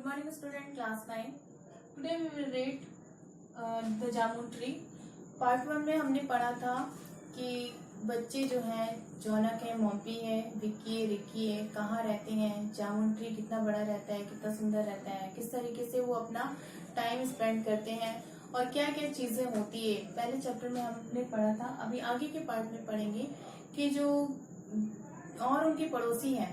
morning student, class 9. Today we will read the jamun tree. Part 1 में हमने पढ़ा था कि बच्चे जो हैं जौनक है, मोम्पी है, विक्की है, रिक्की है, कहाँ रहते हैं, जामुन ट्री कितना बड़ा रहता है, कितना सुंदर रहता है, किस तरीके से वो अपना टाइम स्पेंड करते हैं और क्या क्या चीज़ें होती है. पहले चैप्टर में हमने पढ़ा था. अभी आगे के पार्ट में पढ़ेंगे कि जो और उनके पड़ोसी हैं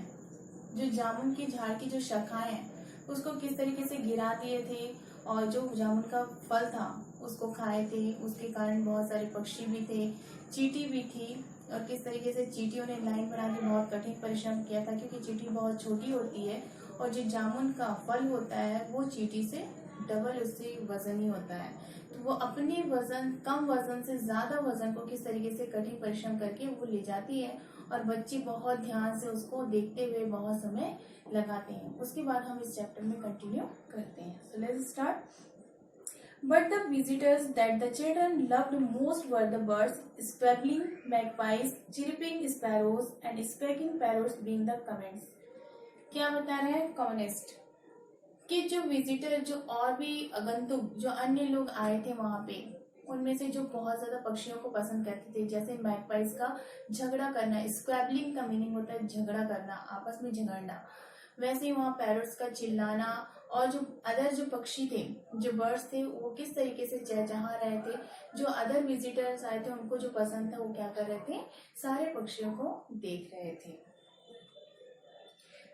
जो जामुन की झाड़ की जो शाखाएं हैं उसको किस तरीके से गिरा दिए थे और जो जामुन का फल था उसको खाए थे. उसके कारण बहुत सारे पक्षी भी थे, चींटी भी थी और किस तरीके से चींटियों ने लाइन बना के बहुत कठिन परिश्रम किया था क्योंकि चींटी बहुत छोटी होती है और जो जामुन का फल होता है वो चींटी से डबल उससे वजन ही होता है. तो वो अपने वजन कम वजन से ज्यादा वजन को किस तरीके से कठिन परिश्रम करके वो ले जाती है और बच्चे बहुत ध्यान से उसको देखते हुए बहुत समय लगाते हैं. उसके बाद हम इस चैप्टर में कंटिन्यू करते हैं. So let's start. But the visitors that the children loved most were the birds, squabbling magpies, chirping sparrows, and speaking parrots being the comments. क्या बता रहे हैं कॉमनिस्ट कि जो विजिटर जो और भी आगंतुक जो अन्य लोग आए थे वहां पे उनमें से जो बहुत ज्यादा पक्षियों को पसंद करते थे, जैसे मैगपाइज का झगड़ा करना, स्क्वैबलिंग का मीनिंग होता है झगड़ा करना, आपस में झगड़ना, वैसे ही वहाँ पैरट्स का चिल्लाना और जो अदर जो पक्षी थे जो बर्ड्स थे वो किस तरीके से चहचहा रहे थे. जो अदर विजिटर्स आए थे उनको जो पसंद था वो क्या कर रहे थे, सारे पक्षियों को देख रहे थे.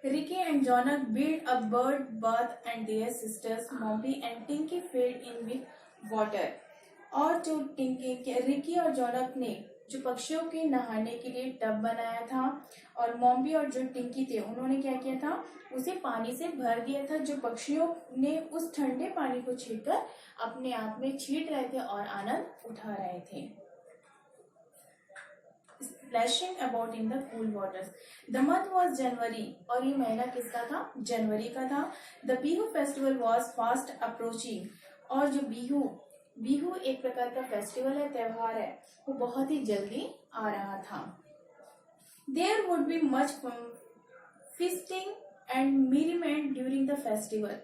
Ricky and Jonak built a bird bath and their sisters Mompy and Tinky filled in with water. और जो रिकी और जॉनक ने जो पक्षियों के नहाने के लिए टब बनाया था और मॉम्बी और जो टिंकी थे उन्होंने क्या किया था, उसे पानी से भर दिया था. जो पक्षियों ने उस ठंडे पानी को छींटकर अपने आप में छींट रहे थे और आनंद उठा रहे थे. Splashing about in the cool waters. The month was January और ये महीना किसका था, जनवरी का था. The Bihu festival was fast approaching और जो बिहू एक प्रकार का फेस्टिवल है, त्योहार है, वो बहुत ही जल्दी आ रहा था. There would be much feasting and merriment during the festival.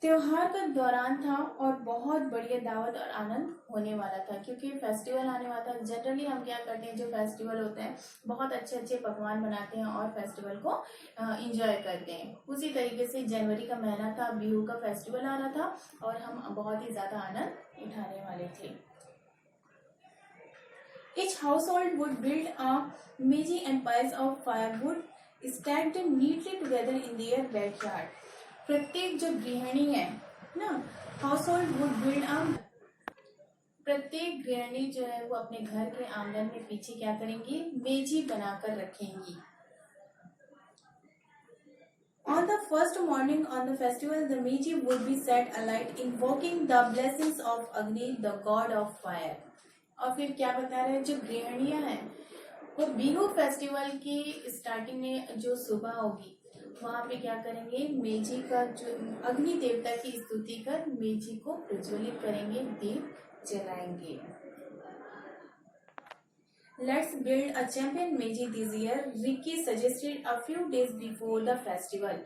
त्योहार का दौरान था और बहुत बढ़िया दावत और आनंद होने वाला था क्योंकि फेस्टिवल आने वाला था. जनरली हम क्या करते हैं, जो फेस्टिवल होते हैं बहुत अच्छे अच्छे पकवान बनाते हैं और फेस्टिवल को एंजॉय करते हैं. उसी तरीके से जनवरी का महीना था, बिहू का फेस्टिवल आ रहा था और हम बहुत ही ज्यादा आनंद उठाने वाले थे. Each household would build a meiji and piles of firewood stacked neatly together in their backyard. प्रत्येक जो गृहिणी है ना, हाउस होल्ड वुड बिल्ड प्रत्येक गृहिणी जो है वो अपने घर के आंगन में पीछे क्या करेंगी, मेजी बनाकर रखेंगी. On the first morning on the festival, the meji would be set alight, invoking the blessings of Agni, the god of fire. और फिर क्या बता रहे हैं, जो गृहिणियां हैं वो बिहू फेस्टिवल की स्टार्टिंग में जो सुबह होगी वहां पे क्या करेंगे, मेजी का जो अग्नि देवता की स्तुति कर मेजी को प्रज्वलित करेंगे, दीप जलाएंगे. Let's build a champion meiji this year, Ricky suggested a few days before the festival.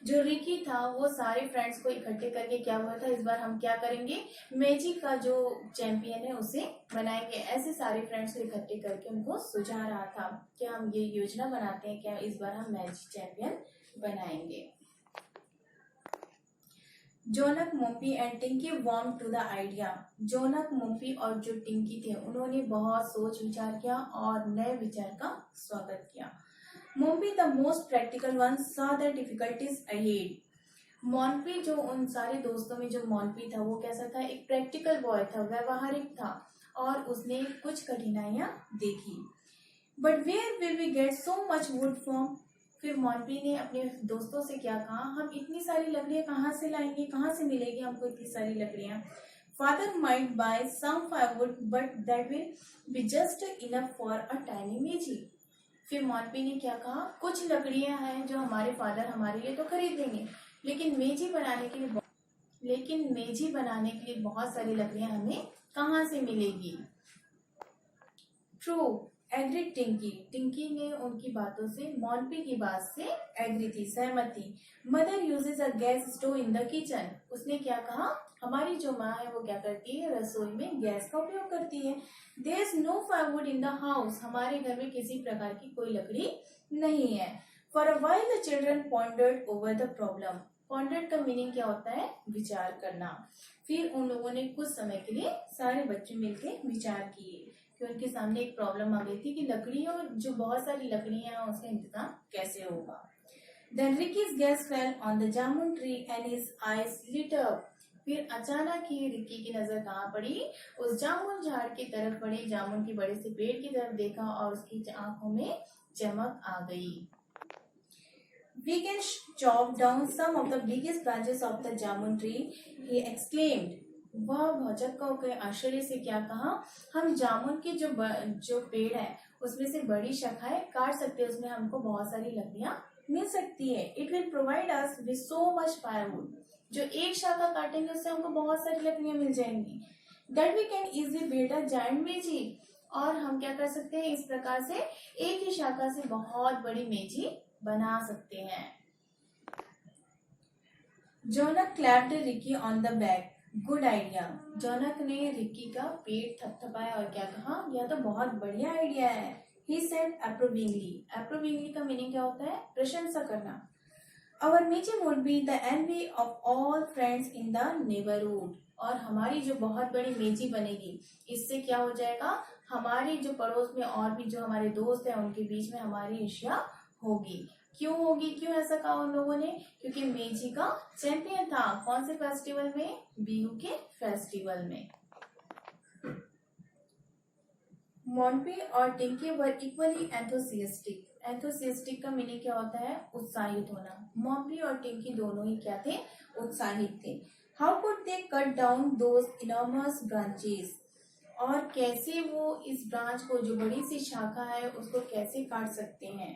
जो रिकी था वो सारे फ्रेंड्स को इकट्ठे करके क्या हुआ था, इस बार हम क्या करेंगे, मेजी का जो चैंपियन है उसे बनाएंगे. ऐसे सारे फ्रेंड्स को इकट्ठे करके उनको सुझा रहा था कि हम ये योजना बनाते हैं, क्या इस बार हम मेजी चैंपियन बनाएंगे. Jonak, Mompi and Tinki warm to the idea. Jonak, Mompi और जो टिंकी थे उन्होंने बहुत सोच विचार किया और नए विचार का स्वागत किया. Mompi the most practical one saw the difficulties ahead. Mompi जो उन सारे दोस्तों में जो मोम्पी था वो कैसा था, एक प्रैक्टिकल बॉय था, व्यवहारिक था और उसने कुछ कठिनाइयां देखी. But where will we get so much wood from. फिर मोम्पी ने अपने दोस्तों से क्या कहा, हम इतनी सारी लकड़ियां कहाँ से लाएंगे, कहाँ से मिलेगी हमको इतनी सारी लकड़ियां. Father might buy some firewood but that will be just enough for a tiny Meji. फिर मोम्पी ने क्या कहा, कुछ लकड़ियां हैं जो हमारे फादर हमारे लिए तो खरीद देंगे लेकिन मेजी बनाने के लिए बहुत सारी लकड़ियां हमें कहाँ से मिलेगी. ट्रू, एग्री टिंकी, टिंकी ने उनकी बातों से, मोंपी की बात से एग्री थी, सहमत थी। Mother uses a gas stove in the kitchen, उसने क्या कहा, हमारी जो माँ है वो क्या करती है, रसोई में गैस का उपयोग करती है। There is no firewood in the house, हमारे घर में किसी प्रकार की कोई लकड़ी नहीं है। For a while the children pondered over the problem, pondered का मीनिंग क्या होता है, विचार करना। फिर उन लोगों ने कुछ समय के लिए सारे बच्चे मिलकर विचार किए कि उनके सामने एक प्रॉब्लम आ गई थी कि लकड़ियों, जो बहुत सारी लकड़ियां हैं उसका इंतजाम कैसे होगा। Then Ricky's gaze fell on the jamun tree and his eyes lit up. फिर अचानक ही रिक्की की नजर कहाँ पड़ी, उस जामुन झाड़ की तरफ पड़ी, जामुन की बड़े से पेड़ की तरफ देखा और उसकी आंखों में चमक आ गई। We can chop down some of the biggest branches of the jamun tree, he exclaimed. वह भौचक्का होकर आश्चर्य से क्या कहा, हम जामुन के जो पेड़ है उसमें से बड़ी शाखाएं काट सकते हैं, उसमें हमको बहुत सारी लकड़ियां मिल सकती है। It will provide us with so much firewood, जो एक शाखा काटेंगे उससे हमको बहुत सारी लकड़ियां मिल जाएंगी। That we can easily build a giant Meji, और हम क्या कर सकते हैं, इस प्रकार से एक ही शाखा से बहुत बड़ी मेजी बना सकते हैं। Jonak clapped Ricky on the back, good idea. Jonak ने रिकी का पेट थपथपाया और क्या कहा, यह तो बहुत बढ़िया आइडिया है। ही सेड अप्रूविंगली, अप्रूविंगली का मीनिंग क्या होता है, प्रशंसा करना। Our Meji would be the envy of all friends in the neighbourhood, और हमारी जो बहुत बड़ी मेजी बनेगी, इससे क्या हो जाएगा, हमारी जो पड़ोस में और भी जो हमारे दोस्त हैं उनके बीच में हमारी ईर्ष्या होगी। क्यों होगी, क्यों ऐसा कहा उन लोगों ने, क्योंकि मेजी का चैंपियन था कौन से फेस्टिवल में, बिहू के फेस्टिवल में। मोंपी और टिंकी वर इक्वली एंथुसियास्टिक, एंथुसियास्टिक का मीनिंग क्या होता है, उत्साहित होना। मोंपी और टिंकी दोनों ही क्या थे, उत्साहित थे। How could they cut down those enormous branches, और कैसे वो इस ब्रांच को, जो बड़ी सी शाखा है उसको कैसे काट सकते हैं।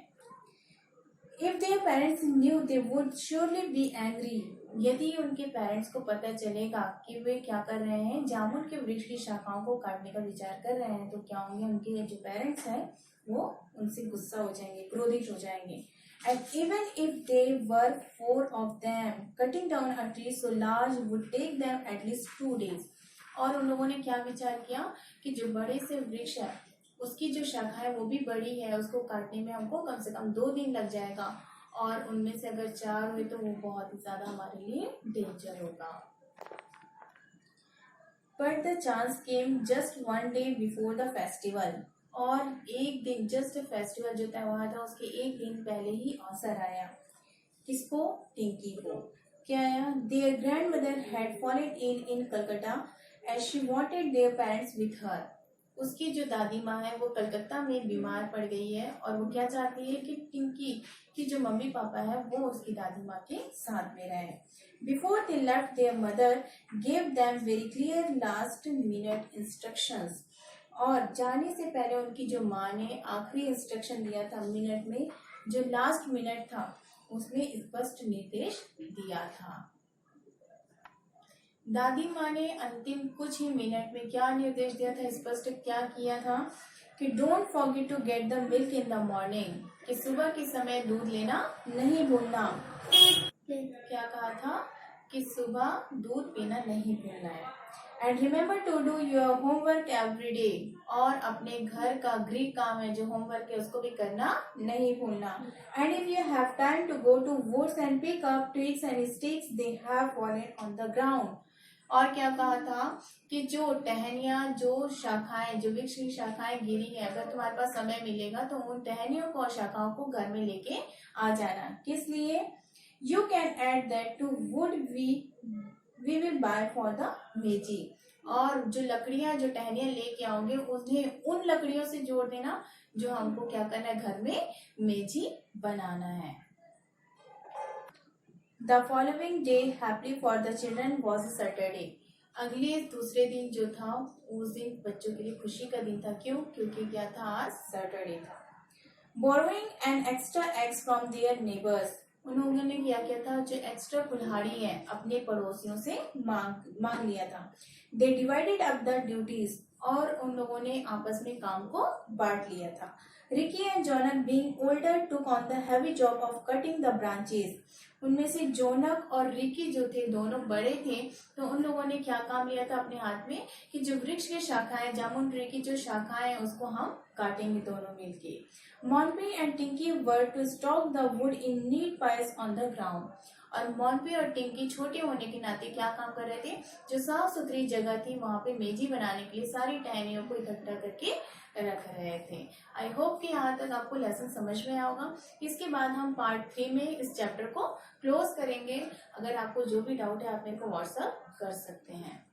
If their parents knew, they would surely be angry. यदि उनके पेरेंट्स को पता चलेगा कि वे क्या कर रहे हैं, जामुन के वृक्ष की शाखाओं को काटने का विचार कर रहे हैं, तो क्या होंगे, उनके जो पेरेंट्स हैं वो उनसे गुस्सा हो जाएंगे, क्रोधित हो जाएंगे। And even if there were 4 of them, cutting down a tree so large would take them at least 2 days. और उन लोगों ने क्या विचार किया कि जो बड़े से वृक्ष है उसकी जो शाखा है वो भी बड़ी है, उसको काटने में हमको कम से कम 2 दिन लग जाएगा, और उनमें से अगर 4 हुए तो वो बहुत ही ज्यादा हमारे लिए डेंजर होगा। But the chance came just 1 day before the festival, और एक दिन, जस्ट फेस्टिवल जो त्योहार था उसके एक दिन पहले ही अवसर आया। किसको, टिंकी को। क्या आया, their grandmother had fallen in Calcutta as she wanted their parents with her, उसकी जो दादी माँ है वो कलकत्ता में बीमार पड़ गई है और वो क्या चाहती है कि टिंकी की जो मम्मी पापा है वो उसकी दादी माँ के साथ में रहे। Before they left there mother gave them very clear last minute instructions, और जाने से पहले उनकी जो माँ ने आखिरी इंस्ट्रक्शन दिया था, मिनट में जो लास्ट मिनट था उसमें स्पष्ट निर्देश दिया था। दादी माँ ने अंतिम कुछ ही मिनट में क्या निर्देश दिया था, स्पष्ट क्या किया था कि don't forget to get the milk in the morning, कि सुबह के समय दूध लेना नहीं भूलना। क्या कहा था कि सुबह दूध पीना नहीं भूलना है। And remember to do your homework every day, और अपने घर का गृह काम है जो होमवर्क है उसको भी करना नहीं भूलना। And if you have time to go to woods and pick up twigs and sticks they have fallen on the ground, और क्या कहा था कि जो टहनियाँ, जो शाखाएं, जो वृक्ष की शाखाएं गिरी है, अगर तुम्हारे पास समय मिलेगा तो उन टहनियों को और शाखाओं को घर में लेके आ जाना। किस लिए, you can add that to wood we will buy for the Meji, और जो लकड़ियां, जो टहनियां लेके आओगे उन्हें उन लकड़ियों से जोड़ देना जो हमको क्या करना है, घर में मेजी बनाना है। The following day, happily for the children, was a Saturday. अगले दूसरे दिन जो था उस दिन बच्चों के लिए खुशी का दिन था। क्यों, क्योंकि क्या था, आज सैटरडे था। Borrowing an extra eggs from their neighbors, उन लोगों ने क्या किया था, जो एक्स्ट्रा कुल्हाड़ी है अपने पड़ोसियों से मांग लिया था। They divided up the duties, और उन लोगों ने आपस में काम को बांट लिया था। Ricky and Jonak being older took on the heavy job of cutting the branches. उनमें से जोनक और रिकी जो थे दोनों बड़े थे, तो उन लोगों ने क्या काम लिया था अपने हाथ में कि जो वृक्ष की शाखाएं, जामुन ट्री की जो शाखाएं उसको हम काटेंगे दोनों मिलके। Monpi and Tinki were to stack the wood in neat piles on the ground. और मॉन्पी और टिंकी छोटे होने के नाते क्या काम कर रहे थे, जो साफ सुथरी जगह थी वहां पे मेजी बनाने के लिए सारी टहनियों को इकट्ठा करके रख रहे थे। आई होप कि यहाँ तक आपको लेसन समझ में आया होगा। इसके बाद हम पार्ट 3 में इस चैप्टर को क्लोज करेंगे। अगर आपको जो भी डाउट है आप मेरे को व्हाट्सएप कर सकते हैं।